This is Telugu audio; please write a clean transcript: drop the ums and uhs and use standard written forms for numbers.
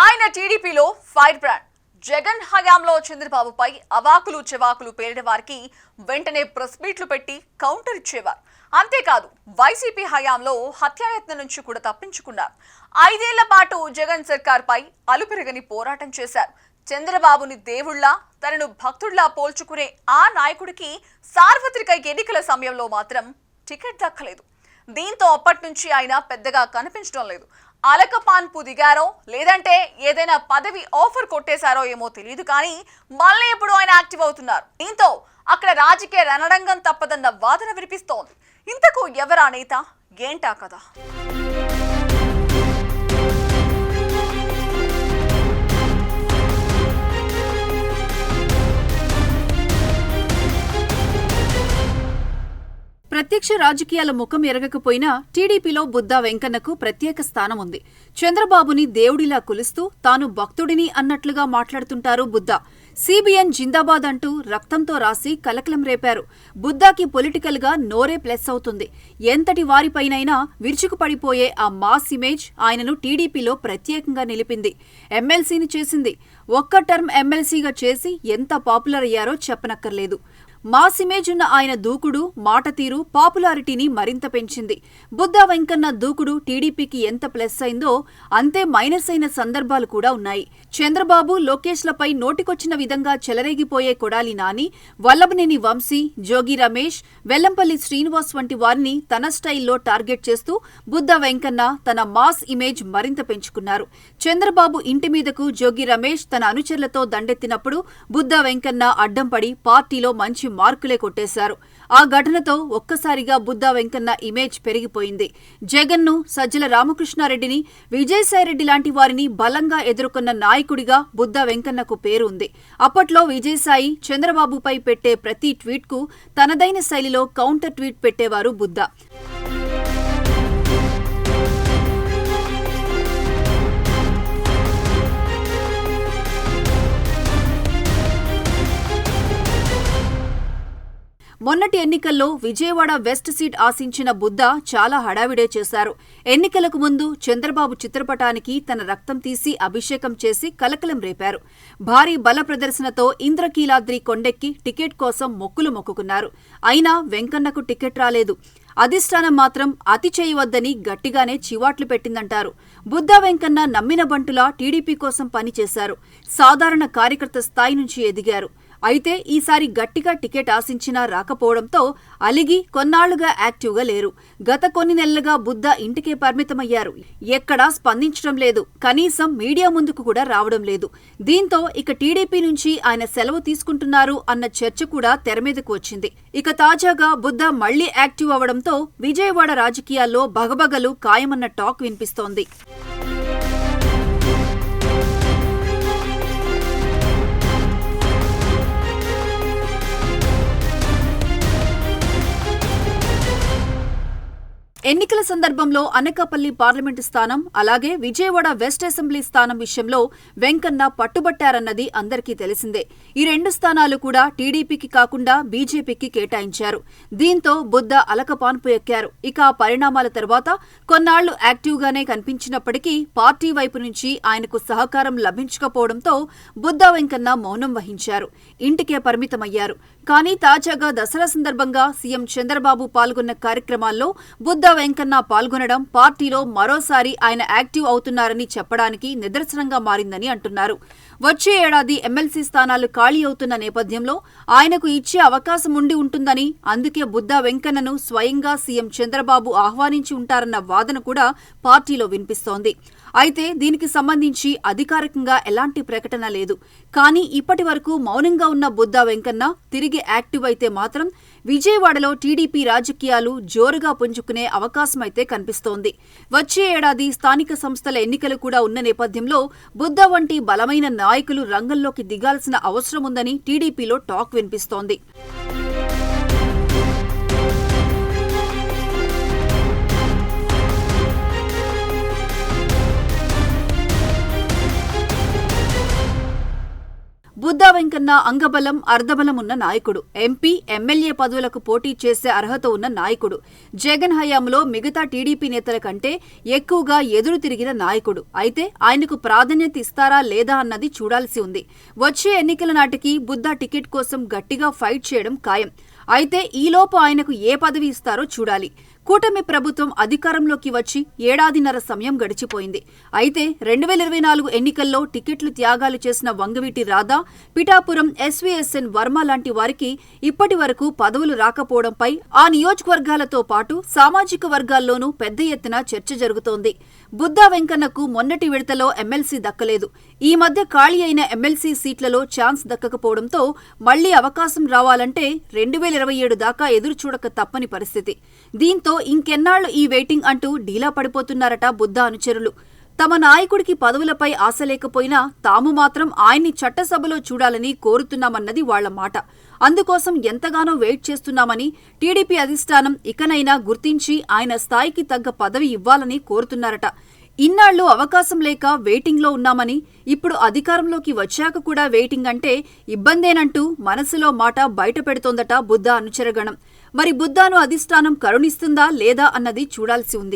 ఆయన టీడీపీలో ఫైర్ బ్రాండ్. జగన్ హయాంలో చంద్రబాబుపై అవాకులు చెవాకులు పేలిన వారికి వెంటనే ప్రెస్ మీట్లు పెట్టి కౌంటర్ ఇచ్చేవారు. అంతేకాదు వైసీపీ హయాంలో హత్యాయత్నం నుంచి కూడా తప్పించుకున్నారు. 5 ఏళ్ల పాటు జగన్ సర్కార్పై అలుపెరగని పోరాటం చేశారు. చంద్రబాబుని దేవుళ్లా తనను భక్తుళ్లా పోల్చుకునే ఆ నాయకుడికి సార్వత్రిక ఎన్నికల సమయంలో మాత్రం టికెట్ దక్కలేదు. దీంతో అప్పటి నుంచి ఆయన పెద్దగా కనిపించడం లేదు. అలకపాన్పు దిగారో లేదంటే ఏదైనా పదవి ఆఫర్ కొట్టేశారో ఏమో తెలియదు, కానీ మళ్ళీ ఇప్పుడు ఆయన యాక్టివ్ అవుతున్నారు. దీంతో అక్కడ రాజకీయ రణరంగం తప్పదన్న వాదన వినిపిస్తోంది. ఇంతకు ఎవరా నేత, ఏంటా కదా? ప్రత్యక్ష రాజకీయాల ముఖం ఎరగకపోయినా టీడీపీలో బుద్దా వెంకన్నకు ప్రత్యేక స్థానం ఉంది. చంద్రబాబుని దేవుడిలా కొలుస్తూ తాను భక్తుడిని అన్నట్లుగా మాట్లాడుతుంటారు బుద్దా. సిబిఎన్ జిందాబాద్ అంటూ రక్తంతో రాసి కలకలం రేపారు. బుద్దాకి పొలిటికల్ గా నోరే ప్లస్ అవుతుంది. ఎంతటి వారిపైనైనా విరుచుకుపడిపోయే ఆ మాస్ ఇమేజ్ ఆయనను టీడీపీలో ప్రత్యేకంగా నిలిపింది. ఎమ్మెల్సీని చేసింది. ఒక్క టర్మ్ ఎమ్మెల్సీగా చేసి ఎంత పాపులర్ అయ్యారో చెప్పనక్కర్లేదు. మాస్ ఇమేజ్ ఉన్న ఆయన దూకుడు, మాట తీరు పాపులారిటీని మరింత పెంచింది. బుద్దా వెంకన్న దూకుడు టీడీపీకి ఎంత ప్లస్ అయిందో అంతే మైనస్ అయిన సందర్భాలు కూడా ఉన్నాయి. చంద్రబాబు, లోకేష్లపై నోటికొచ్చిన విధంగా చెలరేగిపోయే కొడాలి నాని, వల్లభనేని వంశీ, జోగి రమేష్, వెల్లంపల్లి శ్రీనివాస్ వంటి వారిని తన స్టైల్లో టార్గెట్ చేస్తూ బుద్దా వెంకన్న తన మాస్ ఇమేజ్ మరింత పెంచుకున్నారు. చంద్రబాబు ఇంటి మీదకు జోగి రమేష్ తన అనుచరులతో దండెత్తినప్పుడు బుద్దా వెంకన్న అడ్డం పడి పార్టీలో మంచి మార్కులే కొట్టేశారు. ఆ ఘటనతో ఒక్కసారిగా బుద్దా వెంకన్న ఇమేజ్ పెరిగిపోయింది. జగన్ను, సజ్జల రామకృష్ణారెడ్డిని, విజయసాయిరెడ్డి లాంటి వారిని బలంగా ఎదుర్కొన్న నాయకుడిగా బుద్దా వెంకన్నకు పేరు ఉంది. అప్పట్లో విజయసాయి చంద్రబాబుపై పెట్టే ప్రతి ట్వీట్కు తనదైన శైలిలో కౌంటర్ ట్వీట్ పెట్టేవారు బుద్దా. మొన్నటి ఎన్నికల్లో విజయవాడ వెస్ట్ సీట్ ఆశించిన బుద్దా చాలా హడావిడే చేశారు. ఎన్నికలకు ముందు చంద్రబాబు చిత్రపటానికి తన రక్తం తీసి అభిషేకం చేసి కలకలం రేపారు. భారీ బల ప్రదర్శనతో ఇంద్రకీలాద్రి కొండెక్కి టికెట్ కోసం మొక్కులు మొక్కుకున్నారు. అయినా వెంకన్నకు టికెట్ రాలేదు. అధిష్టానం మాత్రం అతి చేయవద్దని గట్టిగానే చివాట్లు పెట్టిందంటారు. బుద్దా వెంకన్న నమ్మిన బంటులా టీడీపీ కోసం పనిచేశారు. సాధారణ కార్యకర్త స్థాయి నుంచి ఎదిగారు. అయితే ఈసారి గట్టిగా టికెట్ ఆశించినా రాకపోవడంతో అలిగి కొన్నాళ్లుగా యాక్టివ్గా లేరు. గత కొన్ని నెలలుగా బుద్దా ఇంటికే పరిమితమయ్యారు. ఎక్కడా స్పందించడం లేదు. కనీసం మీడియా ముందుకు కూడా రావడం లేదు. దీంతో ఇక టీడీపీ నుంచి ఆయన సెలవు తీసుకుంటున్నారు అన్న చర్చ కూడా తెరమీదకు వచ్చింది. ఇక తాజాగా బుద్దా మళ్లీ యాక్టివ్ అవడంతో విజయవాడ రాజకీయాల్లో భగభగలు ఖాయమన్న టాక్ వినిపిస్తోంది. ఎన్నికల సందర్భంలో అనకాపల్లి పార్లమెంటు స్థానం, అలాగే విజయవాడ వెస్ట్ అసెంబ్లీ స్థానం విషయంలో వెంకన్న పట్టుబట్టారన్నది అందరికీ తెలిసిందే. ఈ 2 స్థానాలు కూడా టీడీపీకి కాకుండా బీజేపీకి కేటాయించారు. దీంతో బుద్దా అలకపాన్పు ఎక్కారు. ఇక ఆ పరిణామాల తర్వాత కొన్నాళ్లు యాక్టివ్గానే కనిపించినప్పటికీ పార్టీ వైపు నుంచి ఆయనకు సహకారం లభించకపోవడంతో బుద్దా వెంకన్న మౌనం వహించారు. ఇంటికే పరిమితమయ్యారు. కానీ తాజాగా దసరా సందర్భంగా సీఎం చంద్రబాబు పాల్గొన్న కార్యక్రమాల్లో బుద్దా వెంకన్న పాల్గొనడం పార్టీలో మరోసారి ఆయన యాక్టివ్ అవుతున్నారని చెప్పడానికి నిదర్శనంగా మారిందని అంటున్నారు. వచ్చే ఏడాది ఎమ్మెల్సీ స్థానాలు ఖాళీ అవుతున్న నేపథ్యంలో ఆయనకు ఇచ్చే అవకాశం ఉండి ఉంటుందని, అందుకే బుద్దా వెంకన్నను స్వయంగా సీఎం చంద్రబాబు ఆహ్వానించి ఉంటారన్న వాదన కూడా పార్టీలో వినిపిస్తోంది. అయితే దీనికి సంబంధించి అధికారికంగా ఎలాంటి ప్రకటన లేదు. కానీ ఇప్పటి వరకు మౌనంగా ఉన్న బుద్దా వెంకన్న తిరిగి యాక్టివ్ అయితే మాత్రం విజయవాడలో టీడీపీ రాజకీయాలు జోరుగా పుంజుకునే అవకాశమైతే కనిపిస్తోంది. వచ్చే ఏడాది స్థానిక సంస్థల ఎన్నికలు కూడా ఉన్న నేపథ్యంలో బుద్దా వంటి బలమైన నాయకులు రంగంలోకి దిగాల్సిన అవసరం ఉందని టీడీపీలో టాక్ వినిపిస్తోంది. బుద్దా వెంకన్న అంగబలం అర్ధబలం ఉన్న నాయకుడు. ఎంపీ, ఎమ్మెల్యే పదవులకు పోటీ చేసే అర్హత ఉన్న నాయకుడు. జగన్ హయాంలో మిగతా టీడీపీ నేతల కంటే ఎక్కువగా ఎదురు తిరిగిన నాయకుడు. అయితే ఆయనకు ప్రాధాన్యత ఇస్తారా లేదా అన్నది చూడాల్సి ఉంది. వచ్చే ఎన్నికల నాటికి బుద్దా టికెట్ కోసం గట్టిగా ఫైట్ చేయడం ఖాయం. అయితే ఈలోపు ఆయనకు ఏ పదవి ఇస్తారో చూడాలి. కూటమి ప్రభుత్వం అధికారంలోకి వచ్చి ఏడాదిన్నర సమయం గడిచిపోయింది. అయితే 2024 ఎన్నికల్లో టికెట్లు త్యాగాలు చేసిన వంగవీటి రాధా, పిఠాపురం ఎస్వీఎస్ఎన్ వర్మ లాంటి వారికి ఇప్పటి వరకు పదవులు రాకపోవడంపై ఆ నియోజకవర్గాలతో పాటు సామాజిక వర్గాల్లోనూ పెద్ద ఎత్తున చర్చ జరుగుతోంది. బుద్దా వెంకన్నకు మొన్నటి విడతలో ఎమ్మెల్సీ దక్కలేదు. ఈ మధ్య ఖాళీ అయిన ఎమ్మెల్సీ సీట్లలో ఛాన్స్ దక్కకపోవడంతో మళ్లీ అవకాశం రావాలంటే 2027 దాకా ఎదురుచూడక తప్పని పరిస్థితి. దీంతో ఇంకెన్నాళ్లు ఈ వెయిటింగ్ అంటూ డీలా పడిపోతున్నారట బుద్దా అనుచరులు. తమ నాయకుడికి పదవులపై ఆశ లేకపోయినా తాము మాత్రం ఆయన్ని చట్టసభలో చూడాలని కోరుతున్నామన్నది వాళ్ల మాట. అందుకోసం ఎంతగానో వెయిట్ చేస్తున్నామని, టీడీపీ అధిష్టానం ఇకనైనా గుర్తించి ఆయన స్థాయికి తగ్గ పదవి ఇవ్వాలని కోరుతున్నారట. ఇన్నాళ్లు అవకాశం లేక వెయిటింగ్లో ఉన్నామని, ఇప్పుడు అధికారంలోకి వచ్చాక కూడా వెయిటింగ్ అంటే ఇబ్బందేనంటూ మనసులో మాట బయట పెడుతోందట బుద్దా అనుచరగణం. మరి బుద్దాను అధిష్టానం కరుణిస్తుందా లేదా అన్నది చూడాల్సి ఉంది.